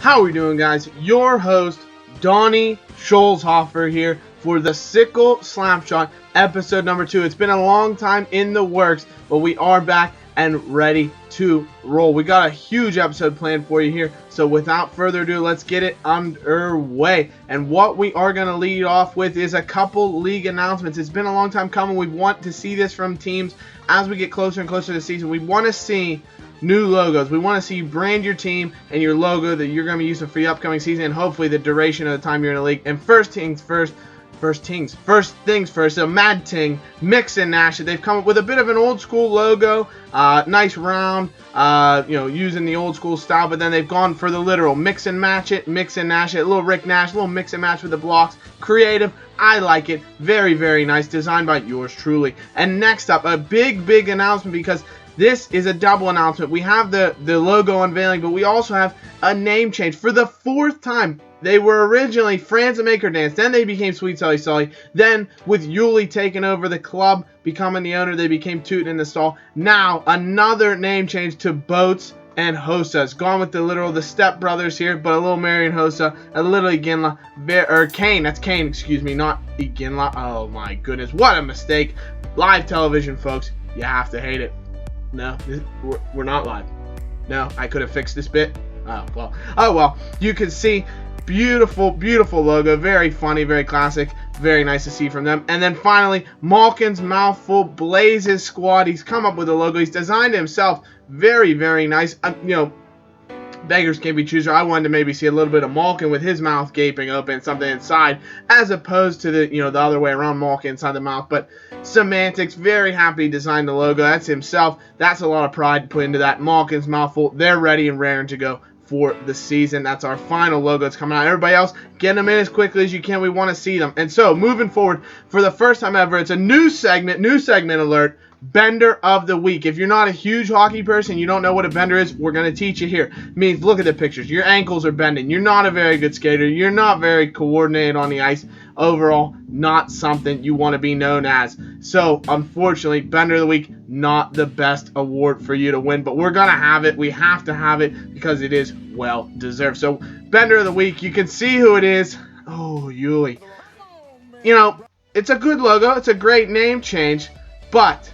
How are we doing, guys? Your host, Donnie Scholzhofer here for the SCKL Slap Shot episode number 2. It's been a long time in the works, but we are back and ready to roll. We got a huge episode planned for you here, so without further ado, let's get it underway. And what we are going to lead off with is a couple league announcements. It's been a long time coming. We want to see this from teams as we get closer and closer to the season. We want to see new logos. We want to see you brand your team and your logo that you're going to be using for the upcoming season and hopefully the duration of the time you're in the league. And first things first, so Mad Ting, Mix and Nash it. They've come up with a bit of an old school logo, nice round, using the old school style, but then they've gone for the literal mix and match it, mix and Nash it, a little Rick Nash, a little mix and match with the blocks. Creative, I like it, very, very nice, designed by yours truly. And next up, a big announcement, because this is a double announcement. We have the logo unveiling, but we also have a name change for the 4th time. They were originally Franz and Maker Dance, then they became Sweet Sully Sully, then with Yuli taking over the club, becoming the owner, they became Tootin' in the Stall. Now, another name change to Boats and Hosa's. Gone with the Step Brothers here, but a little Marion Hosa, a little Iginla, or Kane, that's Kane, excuse me, not Iginla. Oh my goodness, what a mistake. Live television, folks, you have to hate it. No, we're not live. No, I could have fixed this bit. Oh well. You can see beautiful logo, very funny, very classic, very nice to see from them. And then finally, Malkin's Mouthful Blazes Squad. He's come up with a logo. He's designed it himself. Very, very nice. Beggars can't be choosers. I wanted to maybe see a little bit of Malkin with his mouth gaping open, something inside, as opposed to the other way around, Malkin inside the mouth. But semantics, very happy he designed the logo. That's himself. That's a lot of pride put into that. Malkin's Mouthful. They're ready and raring to go for the season. That's our final logo. It's coming out. Everybody else, get them in as quickly as you can. We want to see them. And so, moving forward, for the first time ever, it's a new segment alert. Bender of the week. If you're not a huge hockey person, you don't know what a bender is, we're going to teach you here. It means, look at the pictures. Your ankles are bending. You're not a very good skater. You're not very coordinated on the ice. Overall, not something you want to be known as. So, unfortunately, Bender of the Week, not the best award for you to win, but we're going to have it. We have to have it because it is well deserved. So, Bender of the Week, you can see who it is. Oh, Yuli. It's a good logo. It's a great name change, but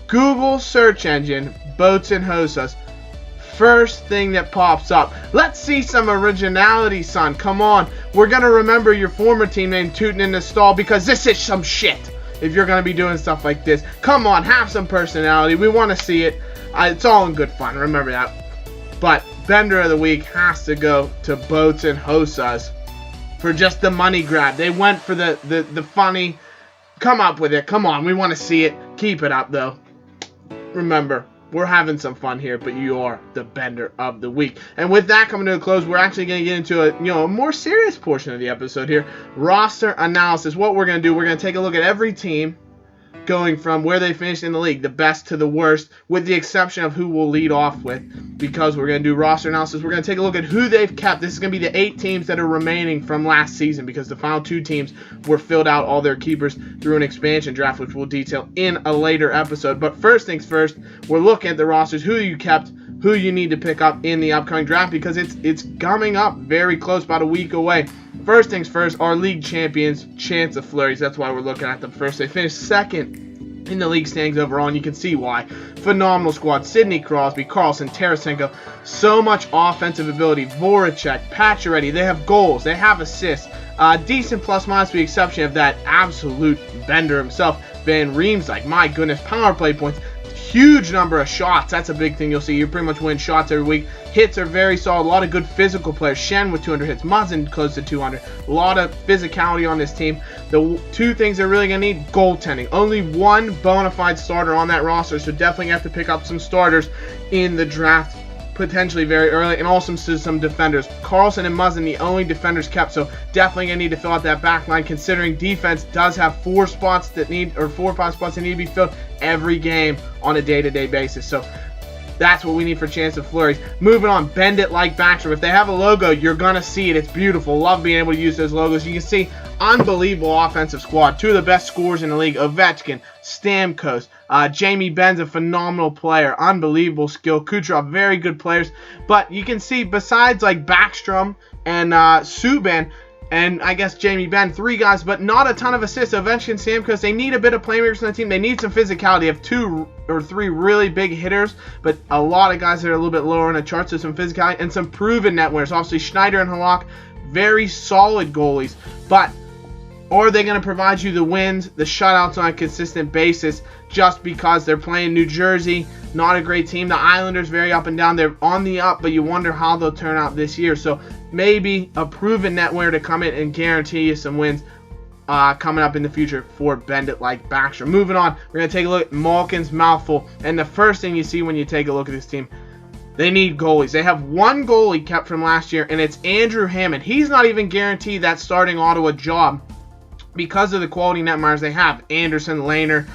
Google search engine, Boats and Hosas, first thing that pops up. Let's see some originality, son. Come on. We're going to remember your former team name, Tootin' in the Stall, because this is some shit if you're going to be doing stuff like this. Come on, have some personality. We want to see it. It's all in good fun. Remember that. But Bender of the Week has to go to Boats and Hosas for just the money grab. They went for the funny. Come up with it. Come on. We want to see it. Keep it up, though. Remember, we're having some fun here, but you are the Bender of the Week. And with that coming to a close, we're actually going to get into a more serious portion of the episode here. Roster analysis. What we're going to do, we're going to take a look at every team going from where they finished in the league, the best to the worst, with the exception of who we'll lead off with, because we're going to do roster analysis. We're going to take a look at who they've kept. This is going to be the 8 teams that are remaining from last season, because the final 2 teams were filled out all their keepers through an expansion draft, which we'll detail in a later episode. But first things first, we're looking at the rosters, who you kept, who you need to pick up in the upcoming draft, because it's coming up very close, about a week away. First things first, our league champions, Chance of Flurries. That's why we're looking at them first. They finished second in the league standings overall, and you can see why. Phenomenal squad. Sidney Crosby, Carlson, Tarasenko. So much offensive ability. Voracek, Pacioretty. They have goals. They have assists. Decent plus-minus with the exception of that absolute bender himself, Van Riemsdyk. My goodness, power play points. Huge number of shots. That's a big thing you'll see. You pretty much win shots every week. Hits are very solid. A lot of good physical players. Shen with 200 hits. Muzzin close to 200. A lot of physicality on this team. The 2 things they're really going to need, goaltending. Only 1 bona fide starter on that roster, so definitely have to pick up some starters in the draft, potentially very early, and also some defenders. Carlson and Muzzin, the only defenders kept, so definitely going to need to fill out that back line, considering defense does have 4 spots that need, or 4 or 5 spots that need to be filled every game on a day-to-day basis. So that's what we need for Chance of Flurries. Moving on, Bend It Like Backstrom. If they have a logo, you're going to see it. It's beautiful. Love being able to use those logos. You can see unbelievable offensive squad. 2 of the best scorers in the league, Ovechkin, Stamkos, Jamie Benn's a phenomenal player, unbelievable skill. Kucherov, very good players. But you can see, besides like Backstrom and Subban, and I guess Jamie Benn, 3 guys, but not a ton of assists. Ovechkin and Stamkos, they need a bit of playmakers on the team. They need some physicality. They have 2 or 3 really big hitters, but a lot of guys that are a little bit lower on the chart, so some physicality and some proven net winners. Obviously, Schneider and Halak, very solid goalies, but are they going to provide you the wins, the shutouts on a consistent basis just because they're playing New Jersey? Not a great team. The Islanders, very up and down. They're on the up, but you wonder how they'll turn out this year. So maybe a proven net winner to come in and guarantee you some wins coming up in the future for Bend It Like Backstrom. Moving on, we're going to take a look at Malkin's mouthful. And the first thing you see when you take a look at this team, they need goalies. They have 1 goalie kept from last year, and it's Andrew Hammond. He's not even guaranteed that starting Ottawa job because of the quality netminders they have. Anderson, Lehner,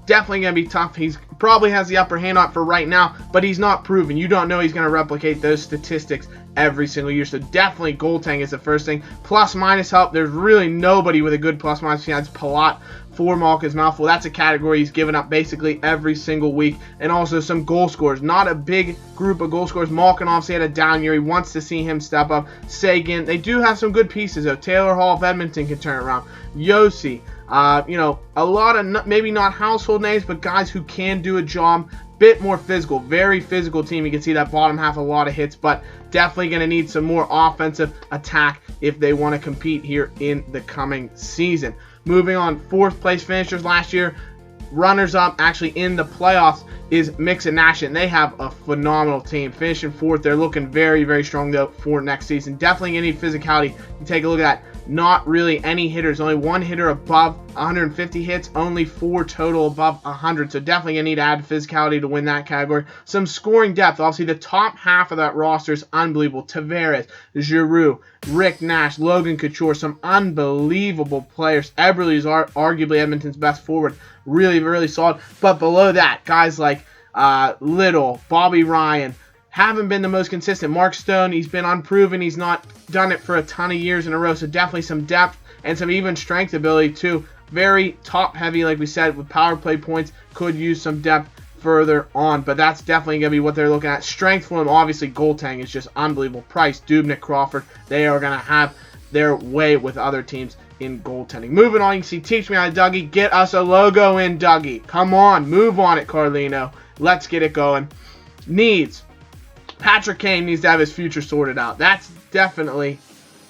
definitely going to be tough. He's probably has the upper hand on it for right now, but he's not proven. You don't know he's going to replicate those statistics every single year. So definitely goaltending is the first thing. Plus minus help. There's really nobody with a good plus minus besides Palat for Malkin's mouthful. That's a category he's given up basically every single week. And also some goal scorers. Not a big group of goal scorers. Malkin obviously had a down year. He wants to see him step up. Sagan. They do have some good pieces though. Taylor Hall of Edmonton can turn around. Yossi. A lot of maybe not household names, but guys who can do a job. Bit more physical, very physical team. You can see that bottom half, a lot of hits, but definitely going to need some more offensive attack if they want to compete here in the coming season. Moving on, 4th place finishers last year. Runners up actually in the playoffs is Mix and Nash, and they have a phenomenal team. Finishing 4th, they're looking very, very strong though for next season. Definitely going to need physicality. You take a look at that. Not really any hitters. Only 1 hitter above 150 hits. Only 4 total above 100. So definitely going to need to add physicality to win that category. Some scoring depth. Obviously, the top half of that roster is unbelievable. Tavares, Giroux, Rick Nash, Logan Couture. Some unbelievable players. Eberle is arguably Edmonton's best forward. Really, really solid. But below that, guys like Little, Bobby Ryan, haven't been the most consistent. Mark Stone, he's been unproven. He's not done it for a ton of years in a row. So definitely some depth and some even strength ability too. Very top heavy, like we said, with power play points. Could use some depth further on. But that's definitely going to be what they're looking at. Strength for them, obviously goaltending is just unbelievable. Price, Dubnyk, Crawford, they are going to have their way with other teams in goaltending. Moving on, you can see Teach Me How to Dougie. Get us a logo in, Dougie. Come on, move on it, Carlino. Let's get it going. Needs. Patrick Kane needs to have his future sorted out. That's definitely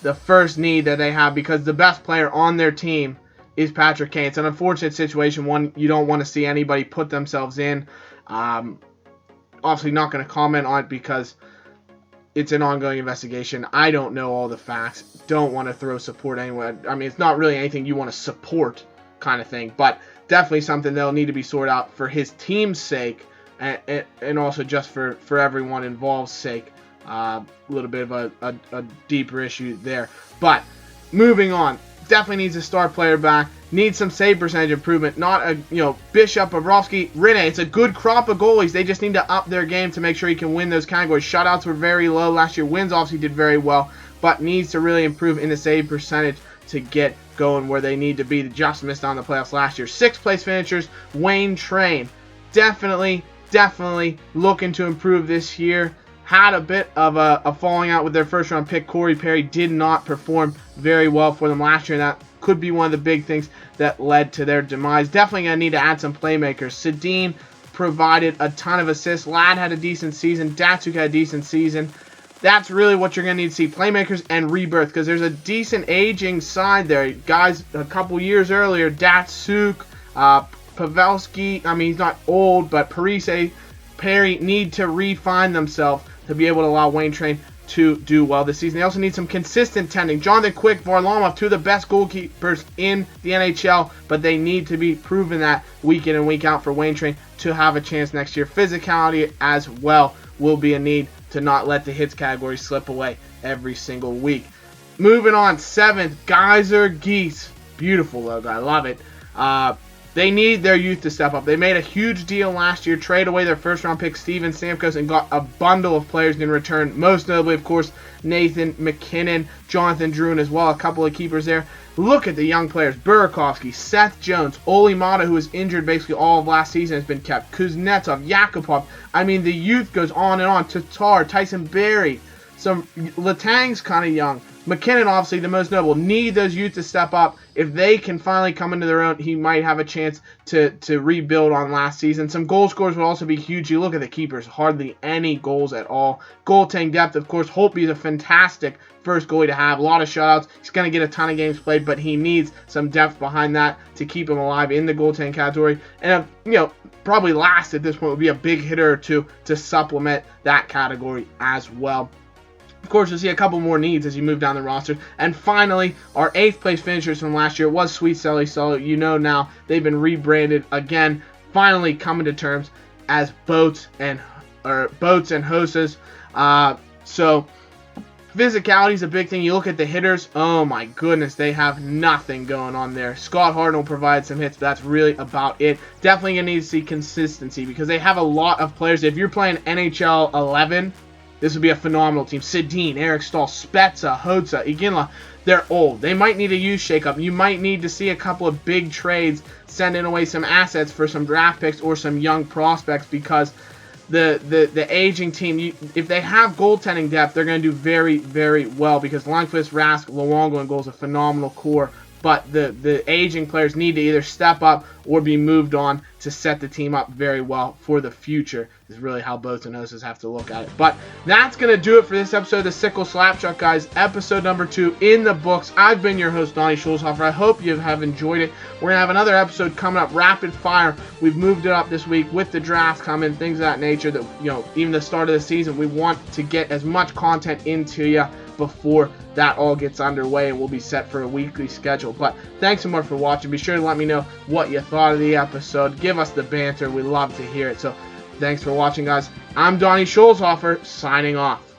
the first need that they have because the best player on their team is Patrick Kane. It's an unfortunate situation, one you don't want to see anybody put themselves in. Obviously not going to comment on it because it's an ongoing investigation. I don't know all the facts. Don't want to throw support anywhere. I mean, it's not really anything you want to support kind of thing, but definitely something that'll need to be sorted out for his team's sake and also just for everyone involved's sake. A little bit of a deeper issue there. But moving on, definitely needs a star player back. Needs some save percentage improvement. Not a Bishop, Bobrovsky, Rinne. It's a good crop of goalies. They just need to up their game to make sure he can win those categories. Shutouts were very low last year. Wins obviously did very well, but needs to really improve in the save percentage to get going where they need to be. They just missed on the playoffs last year. 6th place finishers, Wayne Train. Definitely looking to improve this year. Had a bit of a falling out with their first round pick. Corey Perry did not perform very well for them last year, and that could be one of the big things that led to their demise. Definitely going to need to add some playmakers. Sedin provided a ton of assists. Ladd had a decent season. Datsuk had a decent season. That's really what you're going to need to see. Playmakers and rebirth, because there's a decent aging side there. Guys, a couple years earlier, Datsuk, Pavelski, I mean, he's not old, but Parise, Perry need to refine themselves to be able to allow Wayne Train to do well this season. They also need some consistent tending. Jonathan Quick, Varlamov, 2 of the best goalkeepers in the NHL, but they need to be proven that week in and week out for Wayne Train to have a chance next year. Physicality as well will be a need to not let the hits category slip away every single week. Moving on, 7th, Geyser Geese. Beautiful logo. I love it. They need their youth to step up. They made a huge deal last year, trade away their first-round pick, Steven Stamkos, and got a bundle of players in return. Most notably, of course, Nathan McKinnon, Jonathan Drouin as well, a couple of keepers there. Look at the young players. Burakovsky, Seth Jones, Olli Maatta, who was injured basically all of last season, has been kept. Kuznetsov, Yakupov. I mean, the youth goes on and on. Tatar, Tyson Barrie. Some Letang's kind of young. McKinnon, obviously, the most notable. Need those youth to step up. If they can finally come into their own, he might have a chance to rebuild on last season. Some goal scorers would also be huge. You look at the keepers, hardly any goals at all. Goaltending depth, of course. Holtby is a fantastic first goalie to have. A lot of shutouts. He's going to get a ton of games played, but he needs some depth behind that to keep him alive in the goaltending category. And, probably last at this point would be a big hitter or two to supplement that category as well. Of course, you'll see a couple more needs as you move down the roster. And finally, our 8th place finishers from last year was Sweet Sally. So now they've been rebranded again, finally coming to terms as Boats and Hoses. So physicality is a big thing. You look at the hitters. Oh my goodness, they have nothing going on there. Scott Harden will provide some hits, but that's really about it. Definitely gonna need to see consistency because they have a lot of players. If you're playing NHL 11. This would be a phenomenal team. Sedin, Eric Stahl, Spezza, Hodza, Iginla. They're old. They might need a youth shakeup. You might need to see a couple of big trades, sending away some assets for some draft picks or some young prospects because the aging team, if they have goaltending depth, they're going to do very, very well because Lundqvist, Rask, Luongo, and goal is a phenomenal core. But the aging players need to either step up or be moved on to set the team up very well for the future is really how both and Hoses have to look at it. But that's going to do it for this episode of the SCKL Slap Shot, guys. Episode number 2 in the books. I've been your host, Donnie Schulzhofer. I hope you have enjoyed it. We're going to have another episode coming up, rapid fire. We've moved it up this week with the draft coming, things of that nature that, even the start of the season, we want to get as much content into you before that all gets underway, and we'll be set for a weekly schedule. But thanks so much for watching. Be sure to let me know what you thought of the episode. Give us the banter. We love to hear it. So thanks for watching, guys. I'm Donnie Schulzhofer, signing off.